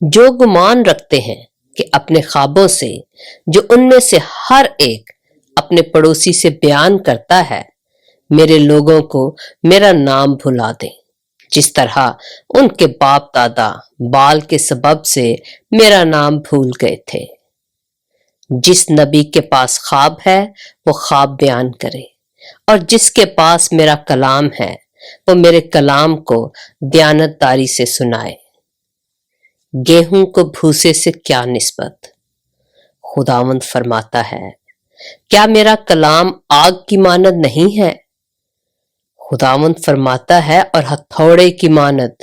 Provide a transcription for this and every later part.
جو گمان رکھتے ہیں کہ اپنے خوابوں سے جو ان میں سے ہر ایک اپنے پڑوسی سے بیان کرتا ہے میرے لوگوں کو میرا نام بھلا دیں، جس طرح ان کے باپ دادا بال کے سبب سے میرا نام بھول گئے تھے۔ جس نبی کے پاس خواب ہے وہ خواب بیان کرے، اور جس کے پاس میرا کلام ہے وہ میرے کلام کو دیانتداری سے سنائے۔ گیہوں کو بھوسے سے کیا نسبت؟ خداوند فرماتا ہے، کیا میرا کلام آگ کی مانند نہیں ہے؟ خداوند فرماتا ہے، اور ہتھوڑے کی مانند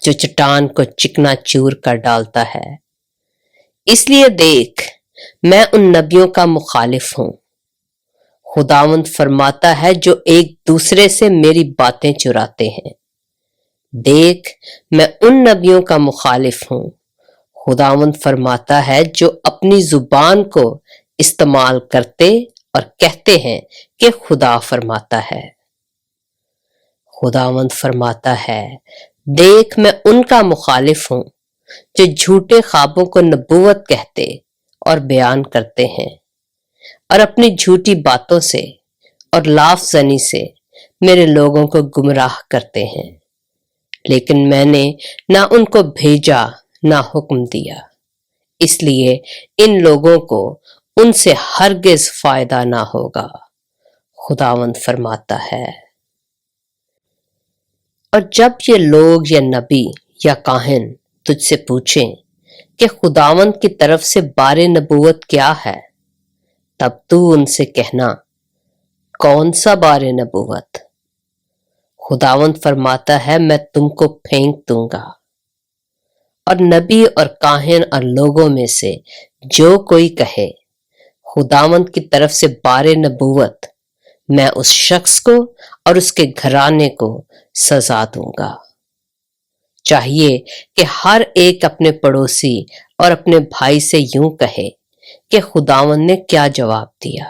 جو چٹان کو چکنا چور کر ڈالتا ہے۔ اس لیے دیکھ، میں ان نبیوں کا مخالف ہوں، خداوند فرماتا ہے، جو ایک دوسرے سے میری باتیں چراتے ہیں۔ دیکھ، میں ان نبیوں کا مخالف ہوں، خداوند فرماتا ہے، جو اپنی زبان کو استعمال کرتے اور کہتے ہیں کہ خدا فرماتا ہے۔ خداوند فرماتا ہے، دیکھ، میں ان کا مخالف ہوں جو جھوٹے خوابوں کو نبوت کہتے اور بیان کرتے ہیں، اور اپنی جھوٹی باتوں سے اور لاف زنی سے میرے لوگوں کو گمراہ کرتے ہیں۔ لیکن میں نے نہ ان کو بھیجا نہ حکم دیا، اس لیے ان لوگوں کو ان سے ہرگز فائدہ نہ ہوگا، خداوند فرماتا ہے۔ اور جب یہ لوگ یا نبی یا کاہن تجھ سے پوچھیں کہ خداوند کی طرف سے بار نبوت کیا ہے، تب تو ان سے کہنا، کون سا بار نبوت؟ خداوند فرماتا ہے، میں تم کو پھینک دوں گا، اور نبی اور کاہن اور لوگوں میں سے جو کوئی کہے خداوند کی طرف سے بار نبوت، میں اس شخص کو اور اس کے گھرانے کو سزا دوں گا۔ چاہیے کہ ہر ایک اپنے پڑوسی اور اپنے بھائی سے یوں کہے کہ خداوند نے کیا جواب دیا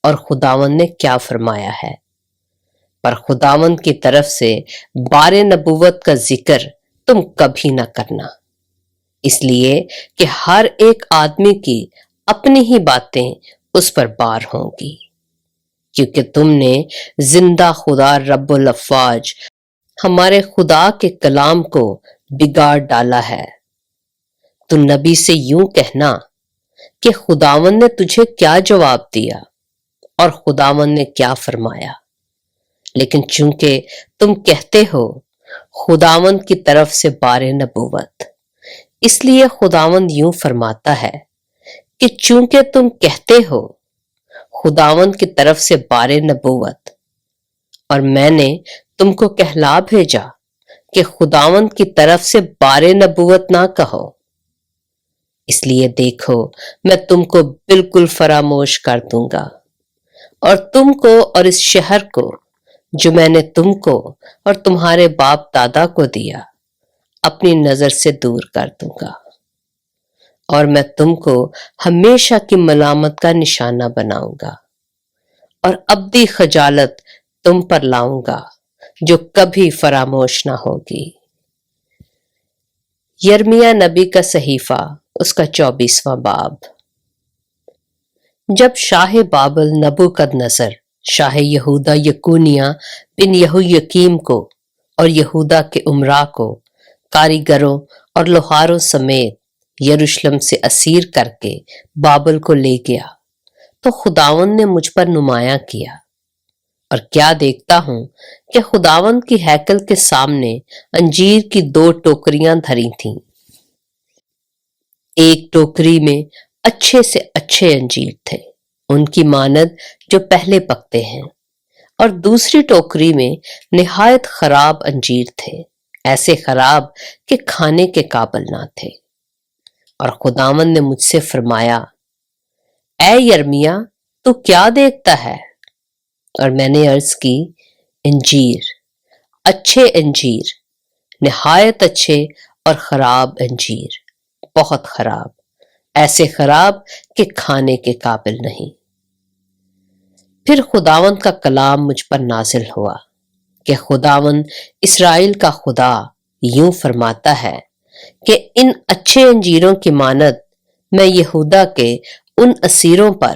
اور خداوند نے کیا فرمایا ہے، پر خداوند کی طرف سے بار نبوت کا ذکر تم کبھی نہ کرنا، اس لیے کہ ہر ایک آدمی کی اپنی ہی باتیں اس پر بار ہوں گی، کیونکہ تم نے زندہ خدا رب الافواج ہمارے خدا کے کلام کو بگاڑ ڈالا ہے۔ تو نبی سے یوں کہنا کہ خداوند نے تجھے کیا جواب دیا اور خداوند نے کیا فرمایا، لیکن چونکہ تم کہتے ہو خداوند کی طرف سے بار نبوت، اس لیے خداوند یوں فرماتا ہے کہ چونکہ تم کہتے ہو خداوند کی طرف سے بار نبوت، اور میں نے تم کو کہلا بھیجا کہ خداوند کی طرف سے بار نبوت نہ کہو، اس لیے دیکھو میں تم کو بالکل فراموش کر دوں گا، اور تم کو اور اس شہر کو جو میں نے تم کو اور تمہارے باپ دادا کو دیا اپنی نظر سے دور کر دوں گا، اور میں تم کو ہمیشہ کی ملامت کا نشانہ بناؤں گا، اور ابدی خجالت تم پر لاؤں گا جو کبھی فراموش نہ ہوگی۔ یرمیہ نبی کا صحیفہ، اس کا 24واں باب۔ جب شاہ بابل نبوکدنصر شاہ یہودا یکونیہ بن یہویکیم کو اور یہودا کے امراء کو کاریگروں اور لوہاروں سمیت یروشلم سے اسیر کر کے بابل کو لے گیا، تو خداوند نے مجھ پر نمایاں کیا، اور کیا دیکھتا ہوں کہ خداوند کی ہیکل کے سامنے انجیر کی 2 ٹوکریاں دھری تھیں، ایک ٹوکری میں اچھے سے اچھے انجیر تھے، ان کی مانند جو پہلے پکتے ہیں، اور دوسری ٹوکری میں نہایت خراب انجیر تھے، ایسے خراب کہ کھانے کے قابل نہ تھے۔ اور خداوند نے مجھ سے فرمایا، اے یرمیہ، تو کیا دیکھتا ہے؟ اور میں نے عرض کی، انجیر، اچھے انجیر، نہایت اچھے اور خراب انجیر، بہت خراب، ایسے خراب کہ کھانے کے قابل نہیں۔ پھر خداوند کا کلام مجھ پر نازل ہوا کہ خداوند اسرائیل کا خدا یوں فرماتا ہے، کہ ان اچھے انجیروں کی مانند میں یہودا کے ان اسیروں پر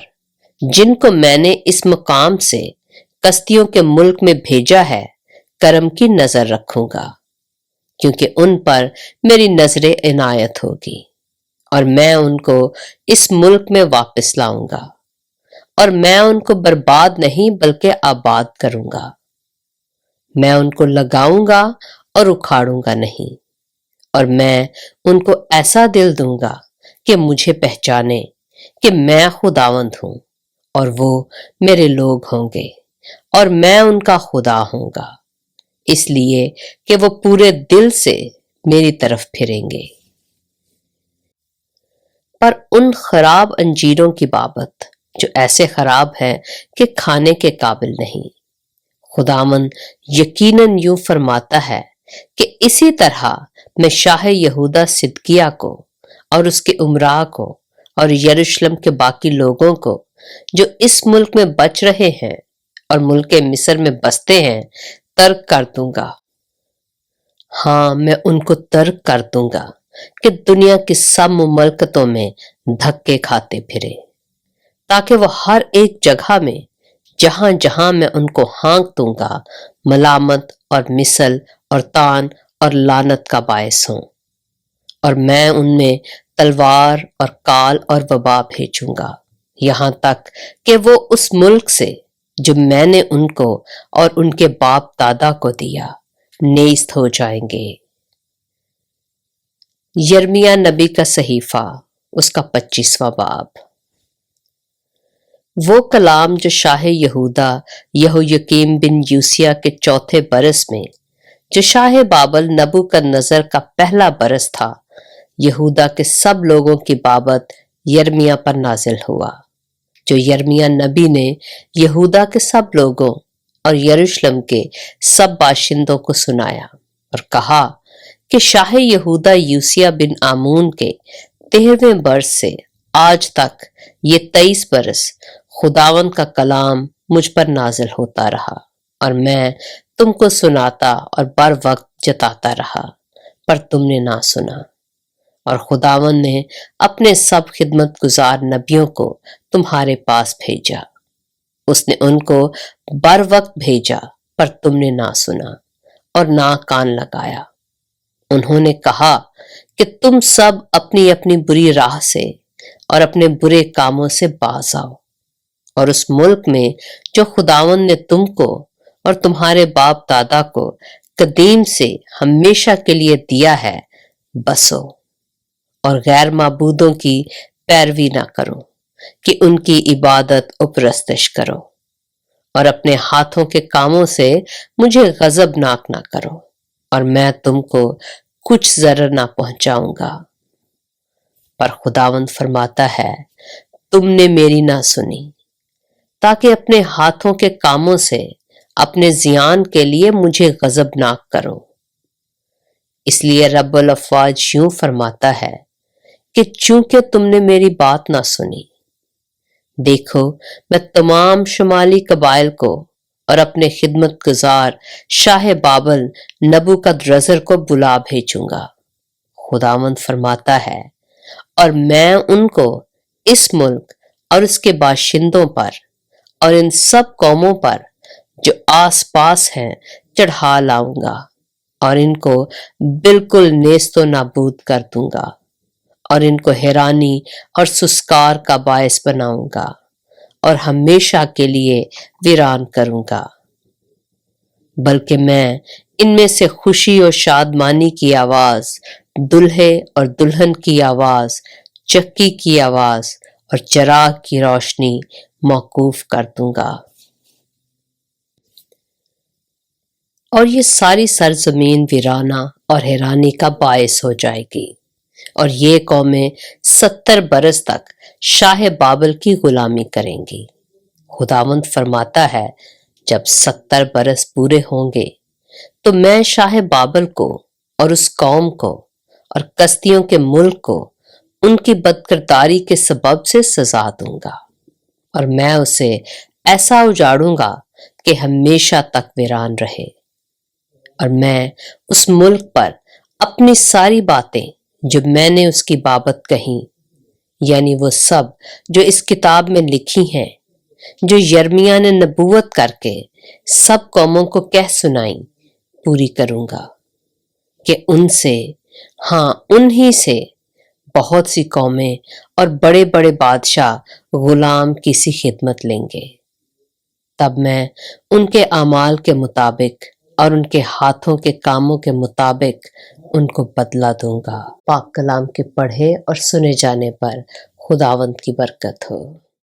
جن کو میں نے اس مقام سے کسدیوں کے ملک میں بھیجا ہے کرم کی نظر رکھوں گا، کیونکہ ان پر میری نظر عنایت ہوگی، اور میں ان کو اس ملک میں واپس لاؤں گا، اور میں ان کو برباد نہیں بلکہ آباد کروں گا۔ میں ان کو لگاؤں گا اور اکھاڑوں گا نہیں، اور میں ان کو ایسا دل دوں گا کہ مجھے پہچانے کہ میں خداوند ہوں، اور وہ میرے لوگ ہوں گے اور میں ان کا خدا ہوں گا، اس لیے کہ وہ پورے دل سے میری طرف پھریں گے۔ پر ان خراب انجیروں کی بابت جو ایسے خراب ہیں کہ کھانے کے قابل نہیں، خداوند یقیناً یوں فرماتا ہے کہ اسی طرح میں شاہ یہودا صدقیہ کو اور اس کے امراء کو اور یروشلم کے باقی لوگوں کو جو اس ملک میں بچ رہے ہیں اور ملک مصر میں بستے ہیں ترک کر دوں گا۔ ہاں، میں ان کو ترک کر دوں گا کہ دنیا کی سب مملکتوں میں دھکے کھاتے پھرے، تاکہ وہ ہر ایک جگہ میں جہاں جہاں میں ان کو ہانک دوں گا ملامت اور مثل اور تان اور لعنت کا باعث ہوں، اور میں ان میں تلوار اور کال اور وبا بھیجوں گا، یہاں تک کہ وہ اس ملک سے جو میں نے ان کو اور ان کے باپ دادا کو دیا نیست ہو جائیں گے۔ یرمیہ نبی کا صحیفہ، اس کا 25واں باب۔ وہ کلام جو شاہ یہودا یہویقیم بن یوسیہ کے چوتھے برس میں، جو شاہ بابل نبوکدنضر کا پہلا برس تھا، یہودا کے سب لوگوں کی بابت یرمیہ پر نازل ہوا، جو یرمیہ نبی نے یہودا کے سب لوگوں اور یروشلم کے سب باشندوں کو سنایا، اور کہا کہ شاہ یہودا یوسیہ بن آمون کے 13ویں برس سے آج تک یہ 23 برس خداوند کا کلام مجھ پر نازل ہوتا رہا، اور میں تم کو سناتا اور بر وقت جتاتا رہا، پر تم نے نہ سنا، اور خداوند نے اپنے سب خدمت گزار نبیوں کو تمہارے پاس بھیجا، اس نے ان کو بر وقت بھیجا، پر تم نے نہ سنا اور نہ کان لگایا۔ انہوں نے کہا کہ تم سب اپنی اپنی بری راہ سے اور اپنے برے کاموں سے باز آؤ، اور اس ملک میں جو خداوند نے تم کو اور تمہارے باپ دادا کو قدیم سے ہمیشہ کے لیے دیا ہے بسو، اور غیر معبودوں کی پیروی نہ کرو کہ ان کی عبادت و پرستش کرو، اور اپنے ہاتھوں کے کاموں سے مجھے غضبناک نہ کرو، اور میں تم کو کچھ ضرر نہ پہنچاؤں گا۔ پر خداوند فرماتا ہے، تم نے میری نہ سنی، تاکہ اپنے ہاتھوں کے کاموں سے اپنے زیان کے لیے مجھے غضبناک کرو۔ اس لیے رب الافواج یوں فرماتا ہے کہ چونکہ تم نے میری بات نہ سنی، دیکھو میں تمام شمالی قبائل کو اور اپنے خدمت گزار شاہ بابل نبوکدنضر کو بلا بھیجوں گا، خداوند فرماتا ہے، اور میں ان کو اس ملک اور اس کے باشندوں پر اور ان سب قوموں پر جو آس پاس ہیں چڑھا لاؤں گا، اور ان کو بالکل نیست و نابود کر دوں گا، اور ان کو حیرانی اور سسکار کا باعث بناؤں گا، اور ہمیشہ کے لیے ویران کروں گا۔ بلکہ میں ان میں سے خوشی اور شادمانی کی آواز، دلہے اور دلہن کی آواز، چکی کی آواز اور چراغ کی روشنی موقوف کر دوں گا، اور یہ ساری سرزمین ویرانہ اور حیرانی کا باعث ہو جائے گی، اور یہ قومیں 70 برس تک شاہ بابل کی غلامی کریں گی۔ خداوند فرماتا ہے، جب 70 برس پورے ہوں گے تو میں شاہ بابل کو اور اس قوم کو اور کسدیوں کے ملک کو ان کی بدکرداری کے سبب سے سزا دوں گا، اور میں اسے ایسا اجاڑوں گا کہ ہمیشہ تک ویران رہے، اور میں اس ملک پر اپنی ساری باتیں جو میں نے اس کی بابت کہیں، یعنی وہ سب جو اس کتاب میں لکھی ہیں، جو یرمیاہ نے نبوت کر کے سب قوموں کو کہہ سنائیں، پوری کروں گا کہ ان سے، ہاں انہی سے بہت سی قومیں اور بڑے بڑے بادشاہ غلام کی سی خدمت لیں گے۔ تب میں ان کے اعمال کے مطابق اور ان کے ہاتھوں کے کاموں کے مطابق ان کو بدلہ دوں گا۔ پاک کلام کے پڑھے اور سنے جانے پر خداوند کی برکت ہو۔